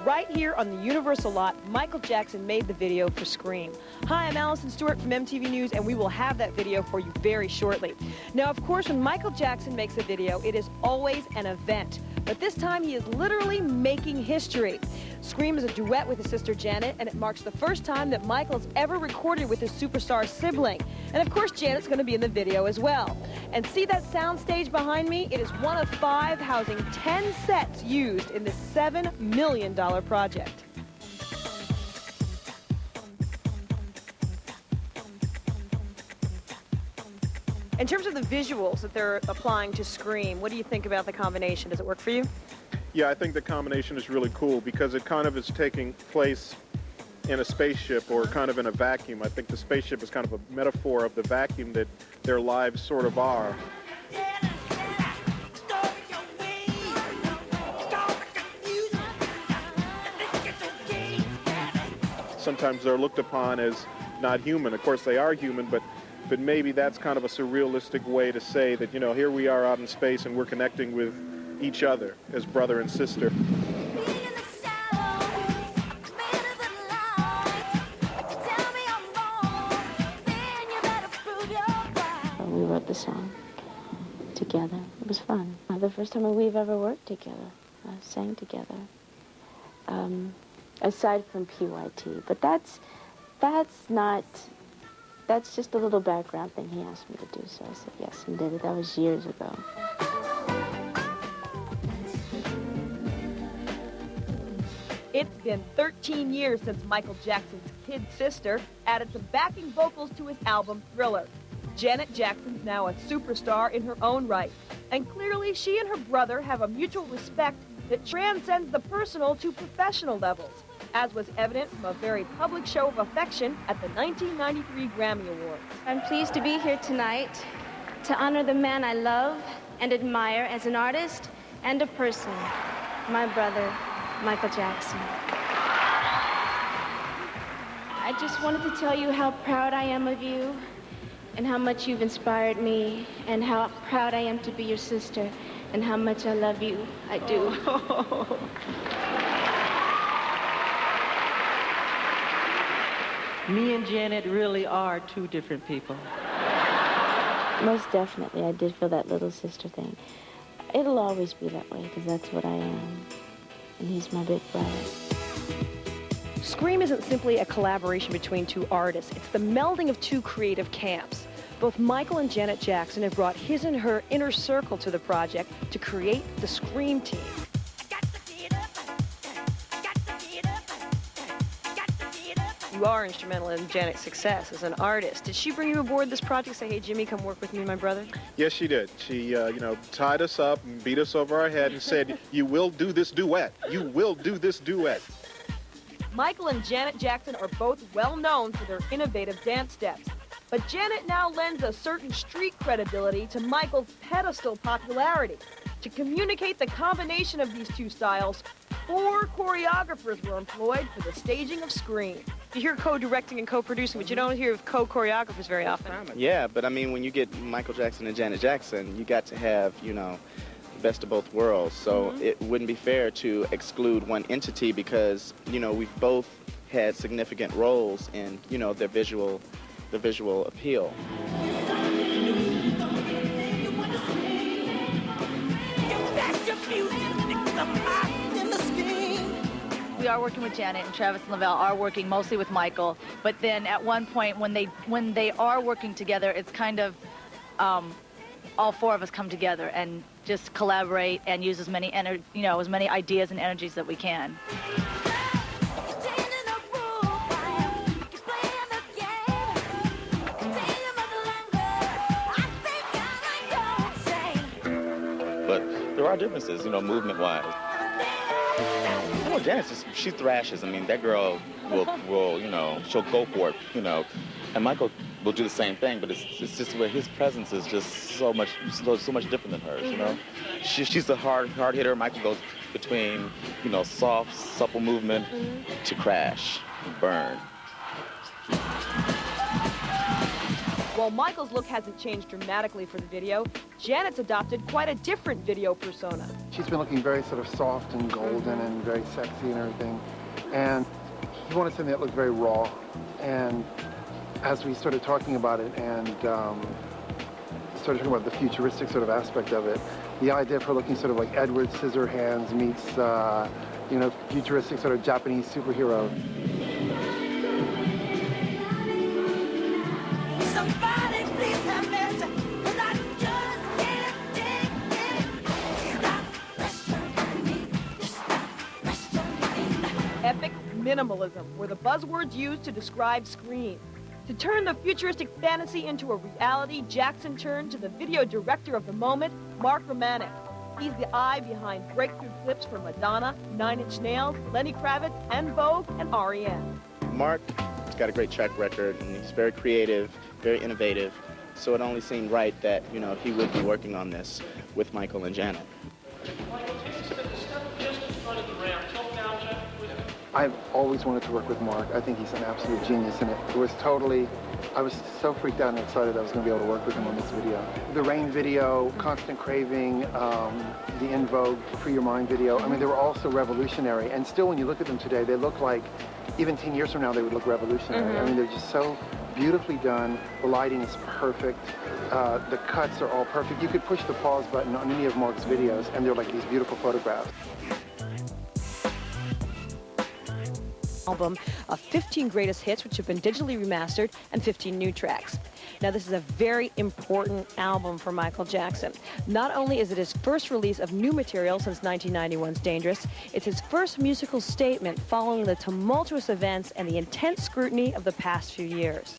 right here on the Universal lot, Michael Jackson made the video for Scream. Hi, I'm Allison Stewart from MTV News, and we will have that video for you very shortly. Now, of course, when Michael Jackson makes a video, it is always an event. But this time, he is literally making history. Scream is a duet with his sister Janet, and it marks the first time that Michael has ever recorded with his superstar sibling. And of course, Janet's going to be in the video as well. And see that soundstage behind me? It is one of 5 housing 10 sets used in this $7 million project. In terms of the visuals that they're applying to Scream, what do you think about the combination? Does it work for you? Yeah, I think the combination is really cool because it kind of is taking place in a spaceship or kind of in a vacuum. I think the spaceship is kind of a metaphor of the vacuum that their lives sort of are. Sometimes they're looked upon as not human. Of course, they are human, but maybe that's kind of a surrealistic way to say that, you know, here we are out in space and we're connecting with each other as brother and sister. We wrote the song together. It was fun. The first time we've ever worked together, sang together. Aside from PYT, but that's just a little background thing he asked me to do, so I said yes and did it. That was years ago. It's been 13 years since Michael Jackson's kid sister added some backing vocals to his album, Thriller. Janet Jackson's now a superstar in her own right, and clearly she and her brother have a mutual respect that transcends the personal to professional levels, as was evident from a very public show of affection at the 1993 Grammy Awards. I'm pleased to be here tonight to honor the man I love and admire as an artist and a person, my brother, Michael Jackson. I just wanted to tell you how proud I am of you and how much you've inspired me and how proud I am to be your sister and how much I love you. I do. Me and Janet really are 2 different people. Most definitely, I did feel that little sister thing. It'll always be that way because that's what I am. And he's my big brother. Scream isn't simply a collaboration between 2 artists. It's the melding of 2 creative camps. Both Michael and Janet Jackson have brought his and her inner circle to the project to create the Scream team. You are instrumental in Janet's success as an artist. Did she bring you aboard this project, say, hey, Jimmy, come work with me and my brother? Yes, she did. She, you know, tied us up and beat us over our head and said, you will do this duet. You will do this duet. Michael and Janet Jackson are both well known for their innovative dance steps. But Janet now lends a certain street credibility to Michael's pedestal popularity. To communicate the combination of these 2 styles, 4 choreographers were employed for the staging of Scream. You hear co-directing and co-producing, but you don't hear of co-choreographers very often. Yeah, but I mean, when you get Michael Jackson and Janet Jackson, you got to have, you know, the best of both worlds. So it wouldn't be fair to exclude one entity because, you know, we've both had significant roles in, you know, the visual appeal. We are working with Janet, and Travis and Lavelle are working mostly with Michael. But then at one point, when they are working together, it's kind of all 4 of us come together and just collaborate and use as many as many ideas and energies that we can. But there are differences, you know, movement-wise. Well, Janet, she thrashes. I mean, that girl will, you know, she'll go for it, you know. And Michael will do the same thing, but it's just where his presence is just so much different than hers, you know. She's a hard hitter. Michael goes between, you know, soft, supple movement to crash, and burn. While Michael's look hasn't changed dramatically for the video, Janet's adopted quite a different video persona. She's been looking very sort of soft and golden and very sexy and everything. And he wanted something that looked very raw. And as we started talking about it and started talking about the futuristic sort of aspect of it, the idea of her looking sort of like Edward Scissorhands meets, you know, futuristic sort of Japanese superhero. Somebody please have mercy, 'cause I just can't take it. Epic minimalism were the buzzwords used to describe Scream. To turn the futuristic fantasy into a reality, Jackson turned to the video director of the moment, Mark Romanek. He's the eye behind breakthrough clips for Madonna, Nine Inch Nails, Lenny Kravitz, and Vogue, and R.E.M. Mark has got a great track record, and he's very creative, very innovative, so it only seemed right that, you know, he would be working on this with Michael and Janet. I've always wanted to work with Mark. I think he's an absolute genius, and I was so freaked out and excited I was going to be able to work with him on this video. The Rain video, Constant Craving, the In Vogue, Free Your Mind video, I mean, they were all so revolutionary, and still when you look at them today, they look like, even 10 years from now, they would look revolutionary. I mean, they're just so beautifully done. The lighting is perfect. The cuts are all perfect. You could push the pause button on any of Mark's videos, and they're like these beautiful photographs. Album of 15 greatest hits, which have been digitally remastered, and 15 new tracks. Now, this is a very important album for Michael Jackson. Not only is it his first release of new material since 1991's Dangerous, it's his first musical statement following the tumultuous events and the intense scrutiny of the past few years.